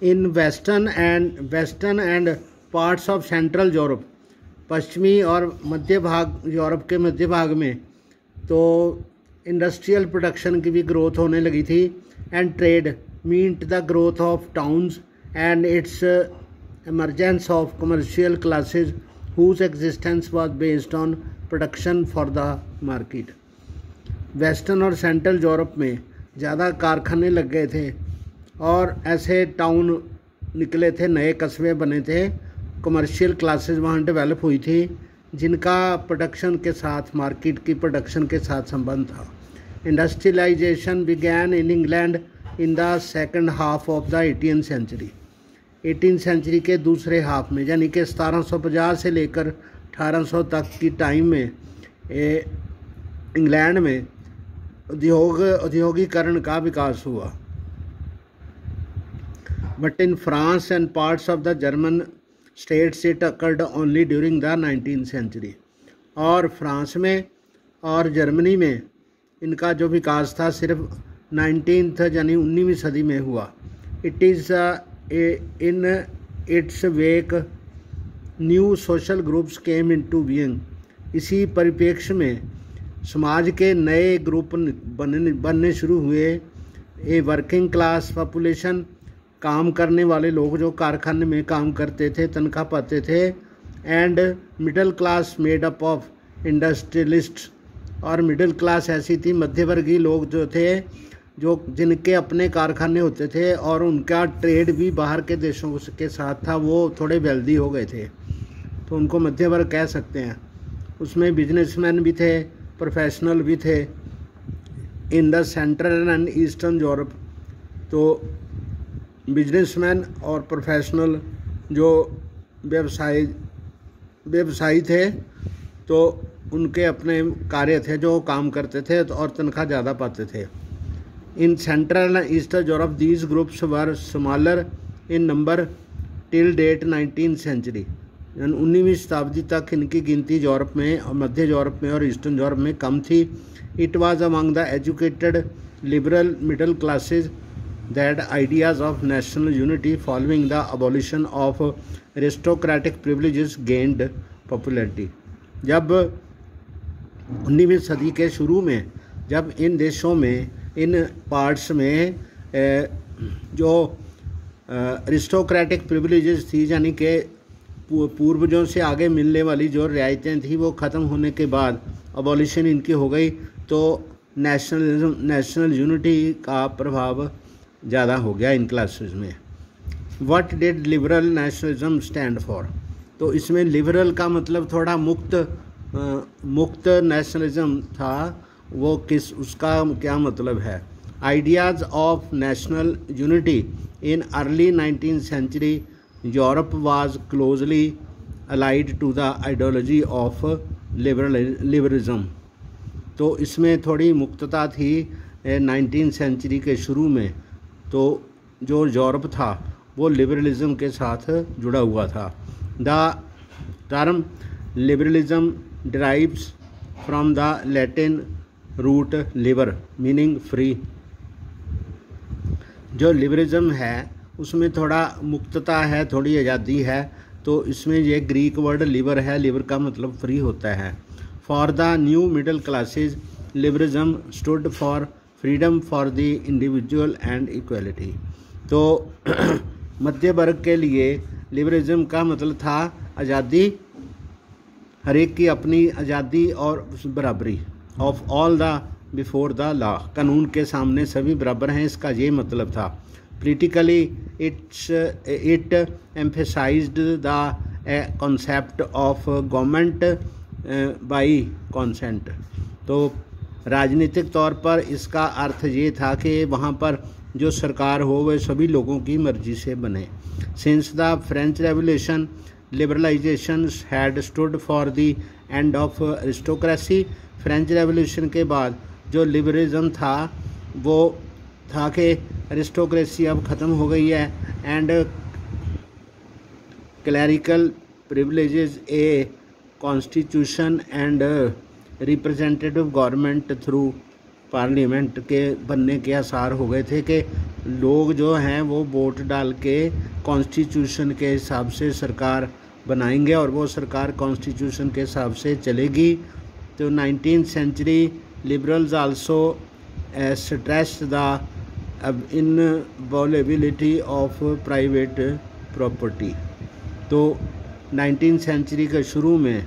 In western and parts of central Europe, पश्चिमी और मध्य भाग यूरोप के मध्य भाग में तो इंडस्ट्रियल प्रोडक्शन की भी ग्रोथ होने लगी थी। And trade meet the growth of towns and its emergence of commercial classes whose existence was based on production for the market। Western और सेंट्रल यूरोप में ज़्यादा कारखाने लग गए थे और ऐसे टाउन निकले थे, नए कस्बे बने थे, कमर्शियल क्लासेस वहाँ डेवलप हुई थी जिनका प्रोडक्शन के साथ, मार्केट की प्रोडक्शन के साथ संबंध था। Industrialisation began in England in the second half of the 18th century. 18th century के दूसरे हाफ में, यानी कि 1750 से लेकर 1800 तक की टाइम में इंग्लैंड में औद्योगिकरण का विकास हुआ। But in France and parts of the German states it occurred only during the 19th century. और फ्रांस में और जर्मनी में इनका जो विकास था सिर्फ 19th यानी 19वीं सदी में हुआ। It is in its wake new social groups came into being। इसी परिप्रेक्ष्य में समाज के नए ग्रुप बनने शुरू हुए। ए वर्किंग क्लास पॉपुलेशन, काम करने वाले लोग जो कारखाने में काम करते थे, तनख्वाह पाते थे। And middle class made up of industrialist, और मिडिल क्लास ऐसी थी, मध्यवर्गीय लोग जो थे, जो जिनके अपने कारखाने होते थे और उनका ट्रेड भी बाहर के देशों के साथ था, वो थोड़े वेल्दी हो गए थे, तो उनको मध्य वर्ग कह सकते हैं। उसमें बिजनेसमैन भी थे, प्रोफेशनल भी थे। In the central and eastern Europe तो बिजनेसमैन और प्रोफेशनल जो व्यवसायी थे, तो उनके अपने कार्य थे जो काम करते थे और तनख्वाह ज़्यादा पाते थे। In Central and Eastern Europe, these groups were smaller in number till date 19th century। 19वीं शताब्दी तक इनकी गिनती यूरोप में और मध्य यूरोप में और ईस्टर्न यूरोप में कम थी। It was among the educated liberal middle classes that ideas of national unity following the abolition of aristocratic privileges gained popularity। जब 19वीं सदी के शुरू में, जब इन देशों में, इन पार्ट्स में जो अरिस्टोक्रेटिक प्रिविलेजेस थी, यानी कि पूर्वजों से आगे मिलने वाली जो रियायतें थी, वो ख़त्म होने के बाद अबॉलिशन इनकी हो गई, तो नेशनल यूनिटी का प्रभाव ज़्यादा हो गया इन क्लासेस में। What did liberal nationalism stand for? तो इसमें लिबरल का मतलब थोड़ा मुक्त नेशनलिज्म था, वो उसका क्या मतलब है? Ideas of national unity in early 19th century Europe was closely allied to the ideology of liberalism. तो इसमें थोड़ी मुक्तता थी 19th सेंचुरी के शुरू में, तो जो यूरोप था वो लिबरलिज्म के साथ जुड़ा हुआ था। The term liberalism derives from the Latin root liber meaning free. जो लिबरलिज्म है उसमें थोड़ा मुक्तता है, थोड़ी आज़ादी है, तो इसमें ये ग्रीक वर्ड लिबर है, लिबर का मतलब फ्री होता है। For the new middle classes liberalism stood for freedom for the individual and equality. तो मध्य वर्ग के लिए लिबरलिज्म का मतलब था आज़ादी, हर एक की अपनी आज़ादी और बराबरी। Of all the before the law, कानून के सामने सभी बराबर हैं, इसका ये मतलब था। Politically it emphasised the concept of government by consent. तो राजनीतिक तौर पर इसका अर्थ ये था कि वहाँ पर जो सरकार हो वह सभी लोगों की मर्जी से बने। Since the French revolution liberalisation had stood for the end of aristocracy. French revolution के बाद जो लिबरलिज्म था वो था कि अरिस्टोक्रेसी अब ख़त्म हो गई है and clerical privileges a constitution and representative government through parliament के बनने के आसार हो गए थे कि लोग जो हैं वो वोट डाल के कॉन्स्टिट्यूशन के हिसाब से सरकार बनाएंगे और वो सरकार कॉन्स्टिट्यूशन के हिसाब से चलेगी। तो 19th century liberals also stressed the inviolability of private property. तो 19th सेंचुरी के शुरू में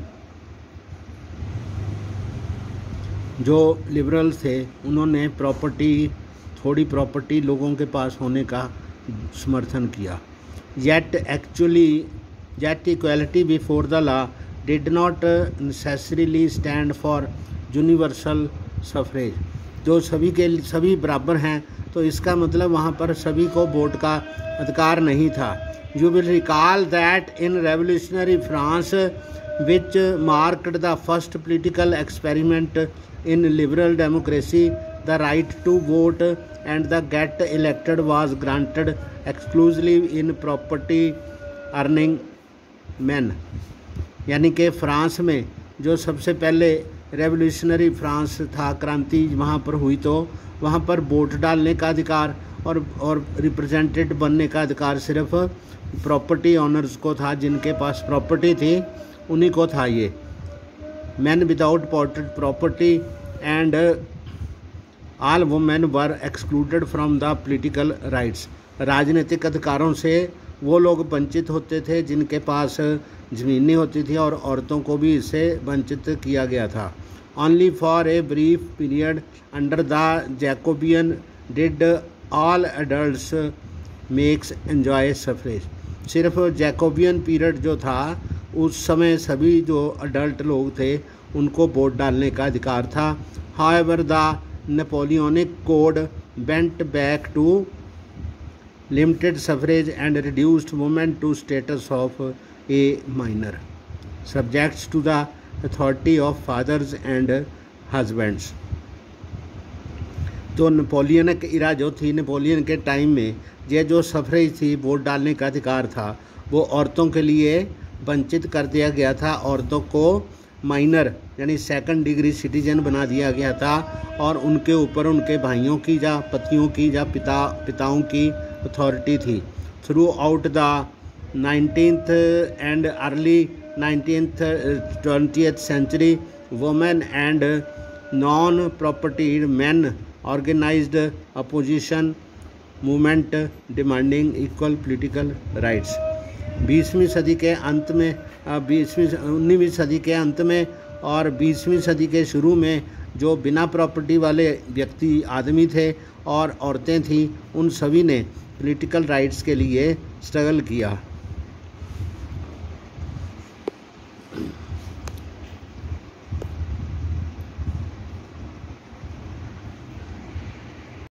जो लिबरल्स थे उन्होंने थोड़ी प्रॉपर्टी लोगों के पास होने का समर्थन किया। Yet equality before the law did not necessarily stand for universal suffrage। जो सभी बराबर हैं तो इसका मतलब वहाँ पर सभी को वोट का अधिकार नहीं था। You will recall that in revolutionary France, which marked the first political experiment in liberal democracy, the right to vote and the get elected was granted exclusively in property earning men। यानी कि France में जो सबसे पहले revolutionary France था, क्रांति वहाँ पर हुई, तो वहाँ पर वोट डालने का अधिकार और रिप्रेजेंटेटिव बनने का अधिकार सिर्फ प्रॉपर्टी ऑनर्स को था। जिनके पास प्रॉपर्टी थी उन्हीं को था ये। Man without property and all women were excluded from the political rights. राजनीतिक अधिकारों से वो लोग वंचित होते थे जिनके पास ज़मीन नहीं होती थी, और औरतों को भी इससे वंचित किया गया था। Only for a brief period under the Jacobian did all adults males enjoy suffrage. सिर्फ जैकोबियन पीरियड जो था उस समय सभी जो अडल्ट लोग थे उनको वोट डालने का अधिकार था। However the Napoleonic code bent back to limited suffrage and reduced women to status of a minor subjects to the authority of fathers and husbands. तो नेपोलियनिक इरा जो थी, नेपोलियन के टाइम में ये जो सफरेज थी, वोट डालने का अधिकार था, वो औरतों के लिए वंचित कर दिया गया था। औरतों को माइनर यानी सेकंड डिग्री सिटीजन बना दिया गया था और उनके ऊपर उनके भाइयों की या पतियों की या पिताओं की अथॉरिटी थी। Throughout the 19th and early 20th century women and non propertied men organised opposition movement demanding equal political rights. 19वीं सदी के अंत में और 20वीं सदी के शुरू में जो बिना प्रॉपर्टी वाले व्यक्ति आदमी थे और औरतें थीं, उन सभी ने पॉलिटिकल राइट्स के लिए स्ट्रगल किया।